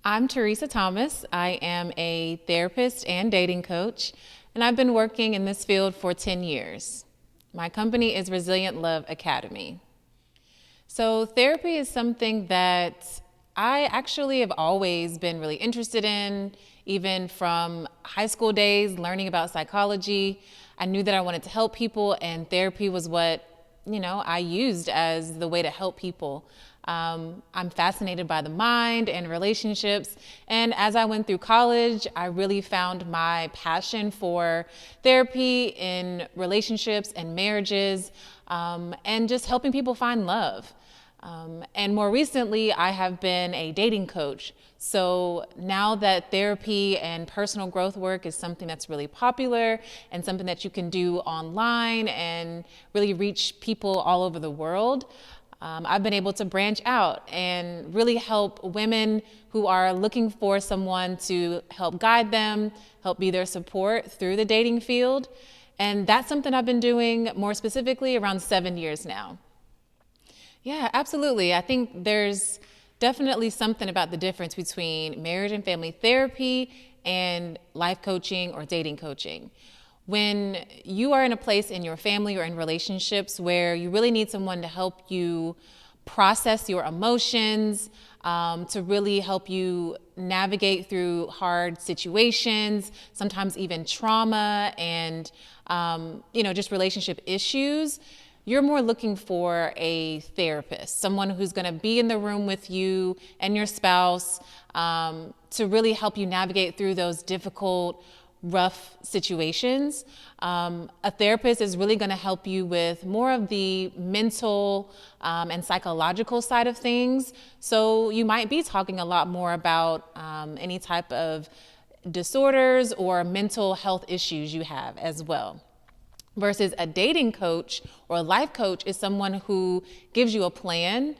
I'm Teresa Thomas. I am a therapist and dating coach, and I've been working in this field for 10 years. My company is Resilient Love Academy. So therapy is something that I actually have always been really interested in, even from high school days, learning about psychology. I knew that I wanted to help people, and therapy was what, I used as the way to help people. I'm fascinated by the mind and relationships. And as I went through college, I really found my passion for therapy in relationships and marriages, and just helping people find love. And more recently, I have been a dating coach. So now that therapy and personal growth work is something that's really popular and something that you can do online and really reach people all over the world, I've been able to branch out and really help women who are looking for someone to help guide them, help be their support through the dating field. And that's something I've been doing more specifically around 7 years now. Yeah, absolutely. I think there's definitely something about the difference between marriage and family therapy and life coaching or dating coaching. When you are in a place in your family or in relationships where you really need someone to help you process your emotions, to really help you navigate through hard situations, sometimes even trauma and, just relationship issues, you're more looking for a therapist, someone who's going to be in the room with you and your spouse, to really help you navigate through those difficult, rough situations. A therapist is really going to help you with more of the mental and psychological side of things. So you might be talking a lot more about any type of disorders or mental health issues you have as well. Versus a dating coach or a life coach is someone who gives you a plan,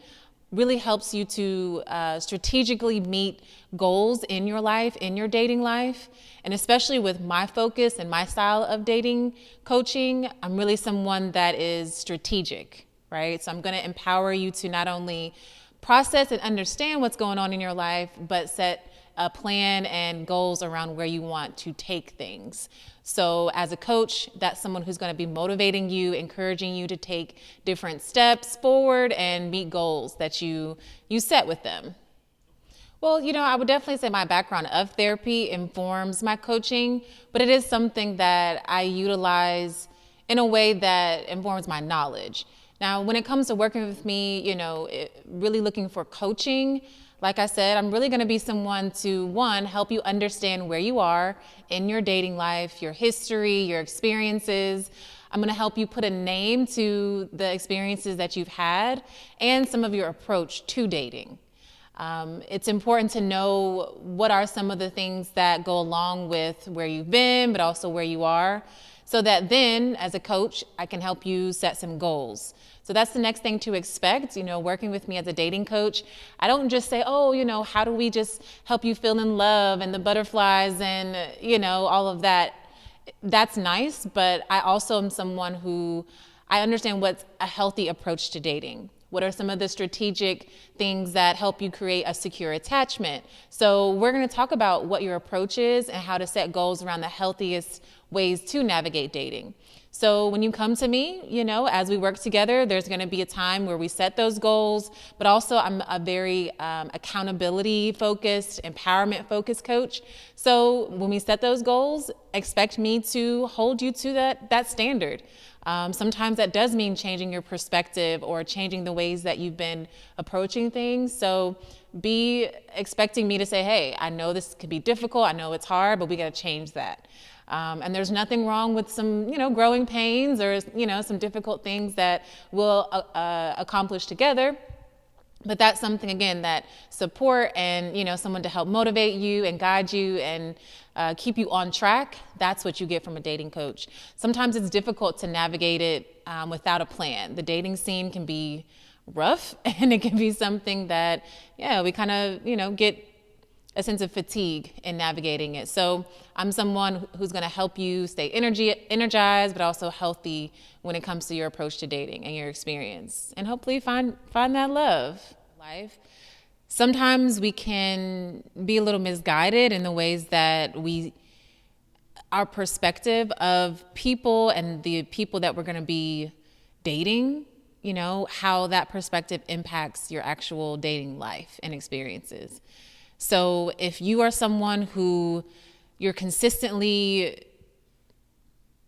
really helps you to strategically meet goals in your life, in your dating life. And especially with my focus and my style of dating coaching, I'm really someone that is strategic, right? So I'm going to empower you to not only process and understand what's going on in your life, but set a plan and goals around where you want to take things. So as a coach, that's someone who's going to be motivating you, encouraging you to take different steps forward and meet goals that you set with them. Well, I would definitely say my background of therapy informs my coaching, but it is something that I utilize in a way that informs my knowledge. Now, when it comes to working with me, really looking for coaching, like I said, I'm really going to be someone to, one, help you understand where you are in your dating life, your history, your experiences. I'm going to help you put a name to the experiences that you've had and some of your approach to dating. It's important to know what are some of the things that go along with where you've been, but also where you are, so that then, as a coach, I can help you set some goals. So that's the next thing to expect, working with me as a dating coach. I don't just say, how do we just help you feel in love and the butterflies and, all of that. That's nice, but I also am someone who I understand what's a healthy approach to dating. What are some of the strategic things that help you create a secure attachment? So we're going to talk about what your approach is and how to set goals around the healthiest ways to navigate dating. So when you come to me, as we work together, there's going to be a time where we set those goals, but also I'm a very accountability focused, empowerment focused coach. So when we set those goals, expect me to hold you to that standard. Sometimes that does mean changing your perspective or changing the ways that you've been approaching things. So be expecting me to say, hey, I know this could be difficult. I know it's hard, but we got to change that. And there's nothing wrong with some, growing pains or, some difficult things that we'll accomplish together. But that's something, again, that support and, someone to help motivate you and guide you and keep you on track. That's what you get from a dating coach. Sometimes it's difficult to navigate it without a plan. The dating scene can be rough and it can be something that, we kind of, get a sense of fatigue in navigating it. So I'm someone who's going to help you stay energized, but also healthy when it comes to your approach to dating and your experience, and hopefully find that love life. Sometimes we can be a little misguided in the ways that our perspective of people and the people that we're going to be dating, how that perspective impacts your actual dating life and experiences. So if you are someone who you're consistently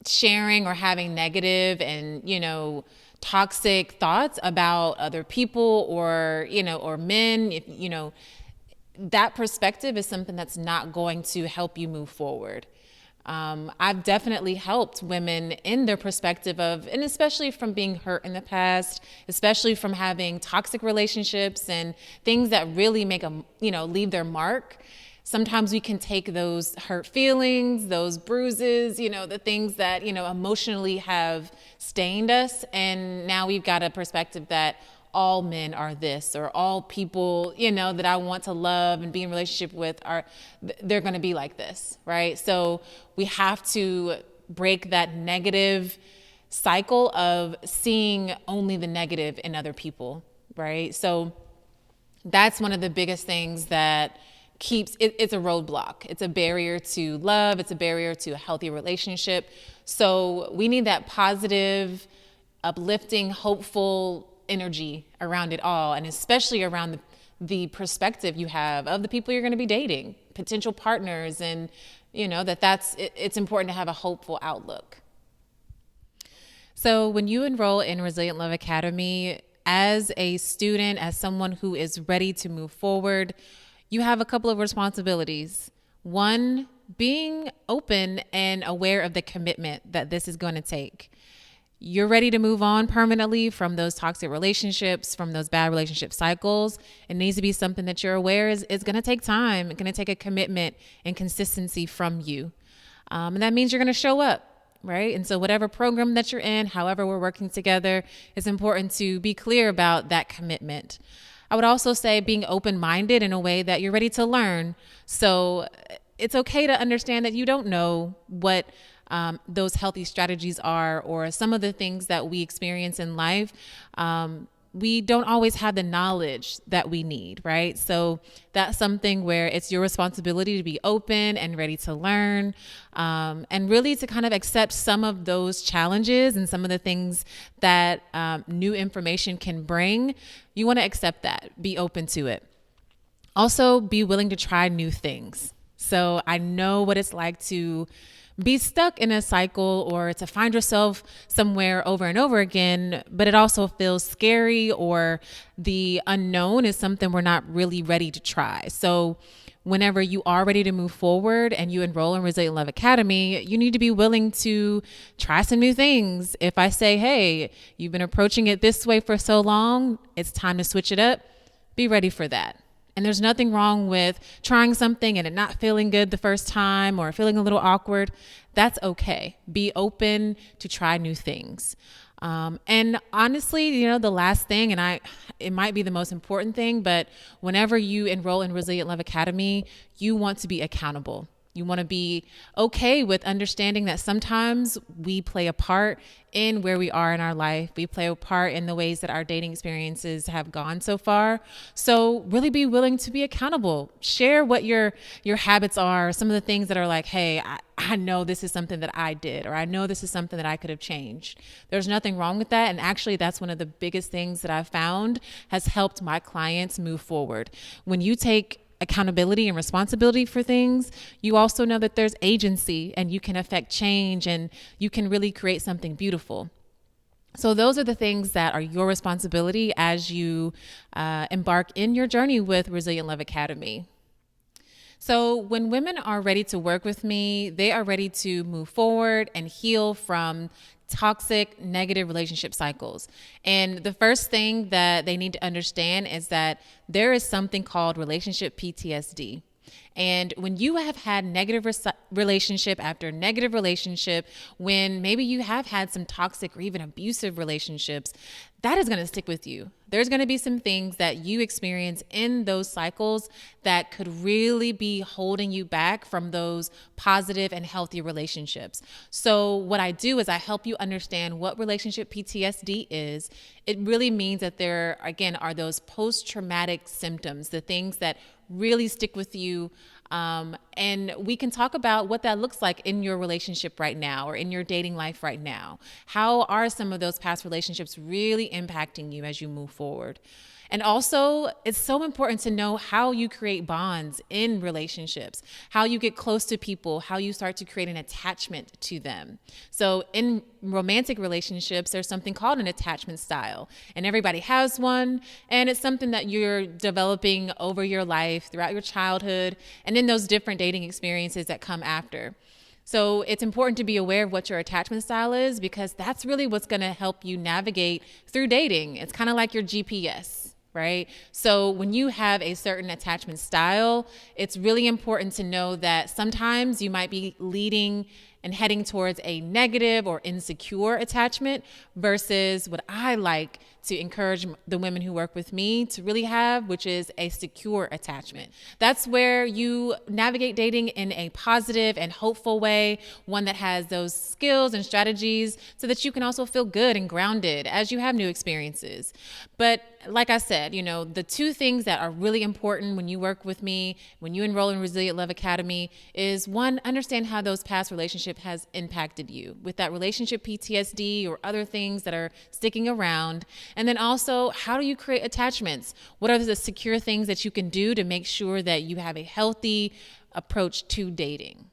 sharing or having negative and, toxic thoughts about other people or men, that perspective is something that's not going to help you move forward. I've definitely helped women in their perspective and especially from being hurt in the past, especially from having toxic relationships and things that really make them, leave their mark. Sometimes we can take those hurt feelings, those bruises, the things that, emotionally have stained us. And now we've got a perspective that all men are this, or all people, that I want to love and be in a relationship with they're going to be like this, right? So we have to break that negative cycle of seeing only the negative in other people, right? So that's one of the biggest things that it's a roadblock. It's a barrier to love. It's a barrier to a healthy relationship. So we need that positive, uplifting, hopeful energy around it all, and especially around the perspective you have of the people you're going to be dating, potential partners, and it's important to have a hopeful outlook. So when you enroll in Resilient Love Academy, as a student, as someone who is ready to move forward, you have a couple of responsibilities. One, being open and aware of the commitment that this is going to take. You're ready to move on permanently from those toxic relationships, from those bad relationship cycles. It needs to be something that you're aware is going to take time. It's going to take a commitment and consistency from you. And that means you're going to show up, right? And so whatever program that you're in, however we're working together, it's important to be clear about that commitment. I would also say being open-minded in a way that you're ready to learn. So it's okay to understand that you don't know what those healthy strategies are, or some of the things that we experience in life. We don't always have the knowledge that we need, right? So that's something where it's your responsibility to be open and ready to learn, and really to kind of accept some of those challenges and some of the things that new information can bring. You want to accept that, be open to it. Also, be willing to try new things. So I know what it's like to be stuck in a cycle or to find yourself somewhere over and over again, but it also feels scary, or the unknown is something we're not really ready to try. So whenever you are ready to move forward and you enroll in Resilient Love Academy, you need to be willing to try some new things. If I say, hey, you've been approaching it this way for so long, it's time to switch it up, be ready for that. And there's nothing wrong with trying something and it not feeling good the first time or feeling a little awkward. That's okay. Be open to try new things. And honestly, the last thing, and it might be the most important thing, but whenever you enroll in Resilient Love Academy, you want to be accountable. You want to be okay with understanding that sometimes we play a part in where we are in our life. We play a part in the ways that our dating experiences have gone so far. So really be willing to be accountable. Share what your habits are, some of the things that are like, hey, I know this is something that I did, or I know this is something that I could have changed. There's nothing wrong with that. And actually, that's one of the biggest things that I've found has helped my clients move forward. When you take accountability and responsibility for things, you also know that there's agency and you can affect change and you can really create something beautiful. So those are the things that are your responsibility as you embark in your journey with Resilient Love Academy. So when women are ready to work with me, they are ready to move forward and heal from toxic, negative relationship cycles. And the first thing that they need to understand is that there is something called relationship PTSD. And when you have had negative relationship after negative relationship, when maybe you have had some toxic or even abusive relationships, that is going to stick with you. There's going to be some things that you experience in those cycles that could really be holding you back from those positive and healthy relationships. So what I do is I help you understand what relationship PTSD is. It really means that there, again, are those post-traumatic symptoms, the things that really stick with you. And we can talk about what that looks like in your relationship right now or in your dating life right now. How are some of those past relationships really impacting you as you move forward? And also, it's so important to know how you create bonds in relationships, how you get close to people, how you start to create an attachment to them. So in romantic relationships, there's something called an attachment style, and everybody has one. And it's something that you're developing over your life, throughout your childhood, and in those different dating experiences that come after. So it's important to be aware of what your attachment style is, because that's really what's going to help you navigate through dating. It's kind of like your GPS. Right? So when you have a certain attachment style, it's really important to know that sometimes you might be leading and heading towards a negative or insecure attachment versus what I like to encourage the women who work with me to really have, which is a secure attachment. That's where you navigate dating in a positive and hopeful way, one that has those skills and strategies so that you can also feel good and grounded as you have new experiences. But like I said, the two things that are really important when you work with me, when you enroll in Resilient Love Academy, is one, understand how those past relationships has impacted you with that relationship PTSD or other things that are sticking around. And then also, how do you create attachments? What are the secure things that you can do to make sure that you have a healthy approach to dating?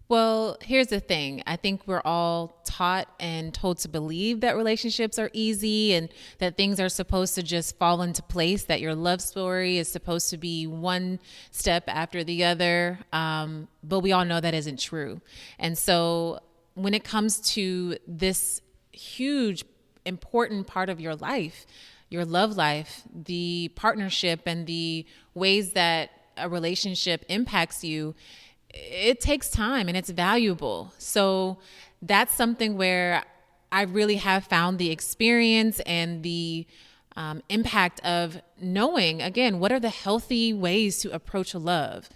Well, here's the thing. I think we're all taught and told to believe that relationships are easy and that things are supposed to just fall into place, that your love story is supposed to be one step after the other. But we all know that isn't true. And so when it comes to this huge, important part of your life, your love life, the partnership and the ways that a relationship impacts you, it takes time and it's valuable. So that's something where I really have found the experience and the impact of knowing, again, what are the healthy ways to approach love,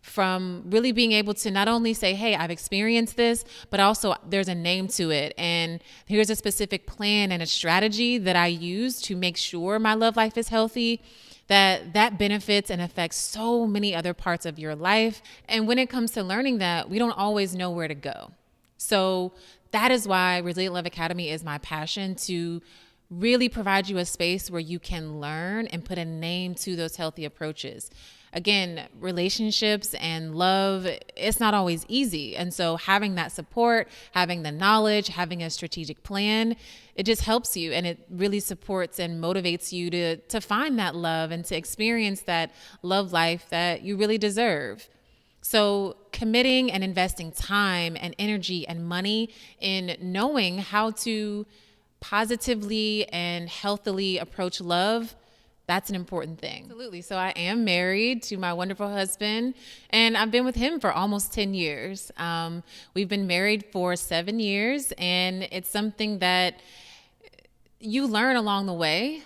from really being able to not only say, hey, I've experienced this, but also there's a name to it. And here's a specific plan and a strategy that I use to make sure my love life is healthy, that benefits and affects so many other parts of your life. And when it comes to learning that, we don't always know where to go. So that is why Resilient Love Academy is my passion, to really provide you a space where you can learn and put a name to those healthy approaches. Again, relationships and love, it's not always easy. And so having that support, having the knowledge, having a strategic plan, it just helps you, and it really supports and motivates you to find that love and to experience that love life that you really deserve. So committing and investing time and energy and money in knowing how to positively and healthily approach love, that's an important thing. Absolutely. So I am married to my wonderful husband, and I've been with him for almost 10 years. We've been married for 7 years, and it's something that you learn along the way.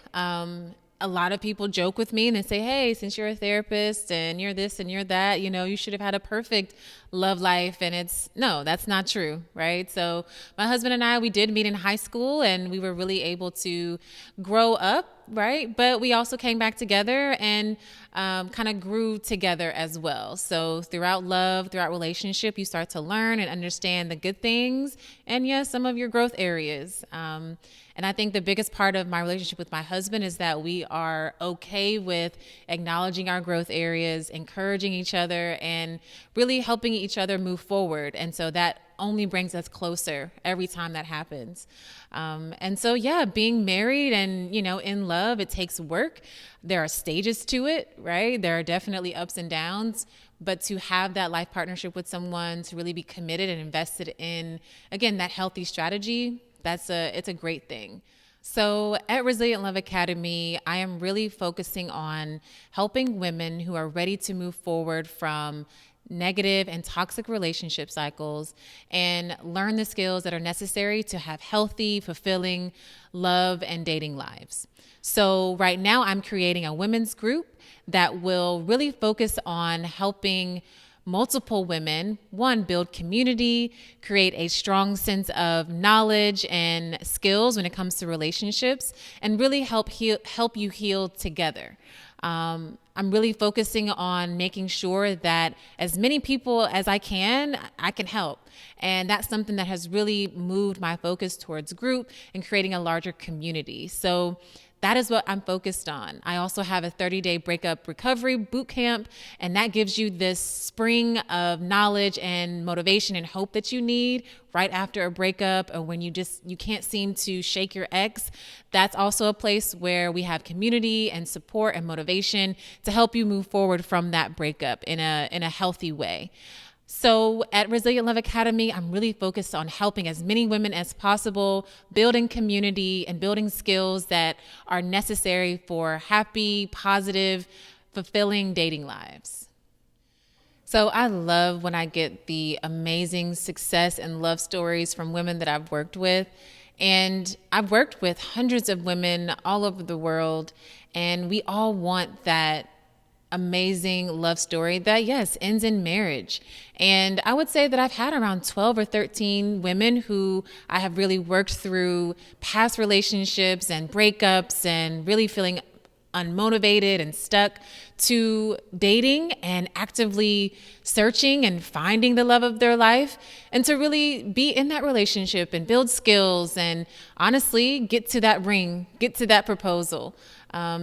A lot of people joke with me and they say, hey, since you're a therapist and you're this and you're that, you should have had a perfect love life. And no, that's not true, right? So my husband and I, we did meet in high school and we were really able to grow up, right? But we also came back together and kind of grew together as well. So throughout love, throughout relationship, you start to learn and understand the good things and yes, some of your growth areas. And I think the biggest part of my relationship with my husband is that we are okay with acknowledging our growth areas, encouraging each other, and really helping each other move forward. And so that only brings us closer every time that happens. And so, yeah, being married and, in love, it takes work. There are stages to it, right? There are definitely ups and downs. But to have that life partnership with someone, to really be committed and invested in, again, that healthy strategy, it's a great thing. So at Resilient Love Academy, I am really focusing on helping women who are ready to move forward from negative and toxic relationship cycles and learn the skills that are necessary to have healthy, fulfilling love and dating lives. So right now I'm creating a women's group that will really focus on helping multiple women, one, build community, create a strong sense of knowledge and skills when it comes to relationships, and really help you heal together. I'm really focusing on making sure that as many people as I can help. And that's something that has really moved my focus towards group and creating a larger community. So that is what I'm focused on. I also have a 30-day breakup recovery boot camp, and that gives you this spring of knowledge and motivation and hope that you need right after a breakup or when you can't seem to shake your ex. That's also a place where we have community and support and motivation to help you move forward from that breakup in a healthy way. So at Resilient Love Academy, I'm really focused on helping as many women as possible, building community and building skills that are necessary for happy, positive, fulfilling dating lives. So I love when I get the amazing success and love stories from women that I've worked with. And I've worked with hundreds of women all over the world, and we all want that amazing love story that, yes, ends in marriage. And I would say that I've had around 12 or 13 women who I have really worked through past relationships and breakups and really feeling unmotivated and stuck to dating and actively searching and finding the love of their life, and to really be in that relationship and build skills and honestly get to that ring, get to that proposal.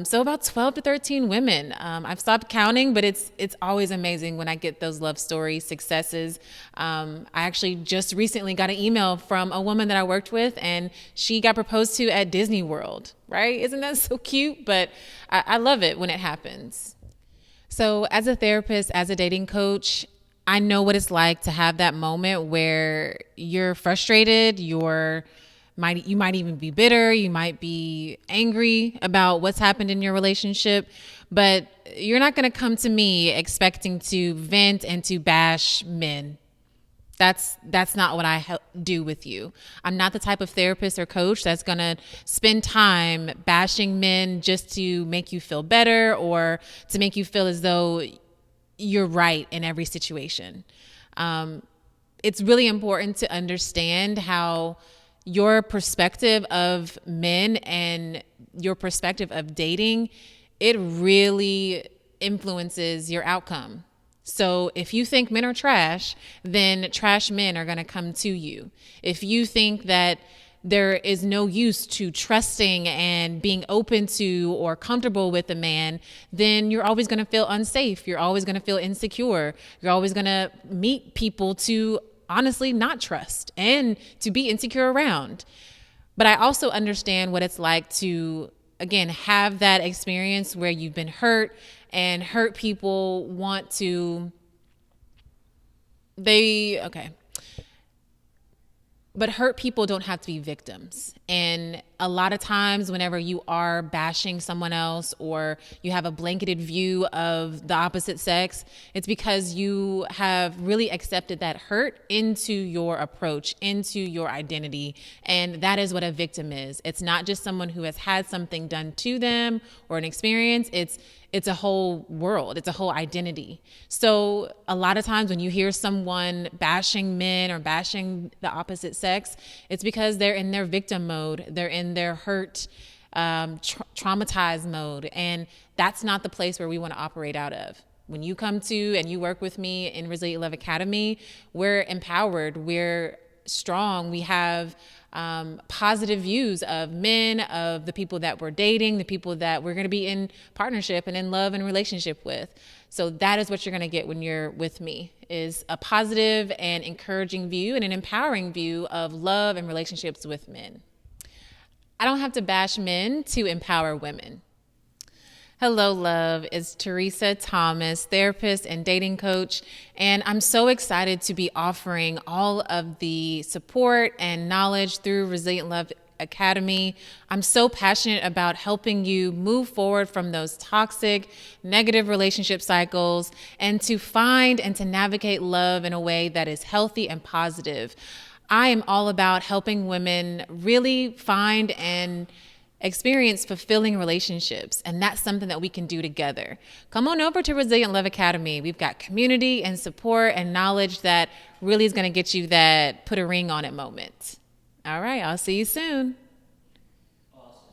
So about 12 to 13 women. I've stopped counting, but it's always amazing when I get those love story successes. I actually just recently got an email from a woman that I worked with, and she got proposed to at Disney World, right? Isn't that so cute? But I love it when it happens. So as a therapist, as a dating coach, I know what it's like to have that moment where you're frustrated, you might even be bitter, you might be angry about what's happened in your relationship, but you're not going to come to me expecting to vent and to bash men. That's not what I do with you. I'm not the type of therapist or coach that's going to spend time bashing men just to make you feel better or to make you feel as though you're right in every situation. It's really important to understand how your perspective of men and your perspective of dating, it really influences your outcome. So if you think men are trash, then trash men are going to come to you. If you think that there is no use to trusting and being open to or comfortable with a man, then you're always going to feel unsafe. You're always going to feel insecure. You're always going to meet people to honestly not trust and to be insecure around. But I also understand what it's like to, again, have that experience where you've been hurt, and hurt people want to, but hurt people don't have to be victims. And a lot of times whenever you are bashing someone else or you have a blanketed view of the opposite sex, it's because you have really accepted that hurt into your approach, into your identity. And that is what a victim is. It's not just someone who has had something done to them or an experience. It's a whole world. It's a whole identity. So a lot of times when you hear someone bashing men or bashing the opposite sex, it's because they're in their victim mode. They're in their hurt, traumatized mode. And that's not the place where we want to operate out of. When you come to and you work with me in Resilient Love Academy, we're empowered. We're strong. We have positive views of men, of the people that we're dating, the people that we're going to be in partnership and in love and relationship with. So that is what you're going to get when you're with me, is a positive and encouraging view and an empowering view of love and relationships with men. I don't have to bash men to empower women. Hello, love. It's Teresa Thomas, therapist and dating coach, and I'm so excited to be offering all of the support and knowledge through Resilient Love Academy. I'm so passionate about helping you move forward from those toxic, negative relationship cycles and to find and to navigate love in a way that is healthy and positive. I am all about helping women really find and experience fulfilling relationships, and that's something that we can do together. Come on over to Resilient Love Academy. We've got community and support and knowledge that really is going to get you that put a ring on it moment. All right, I'll see you soon.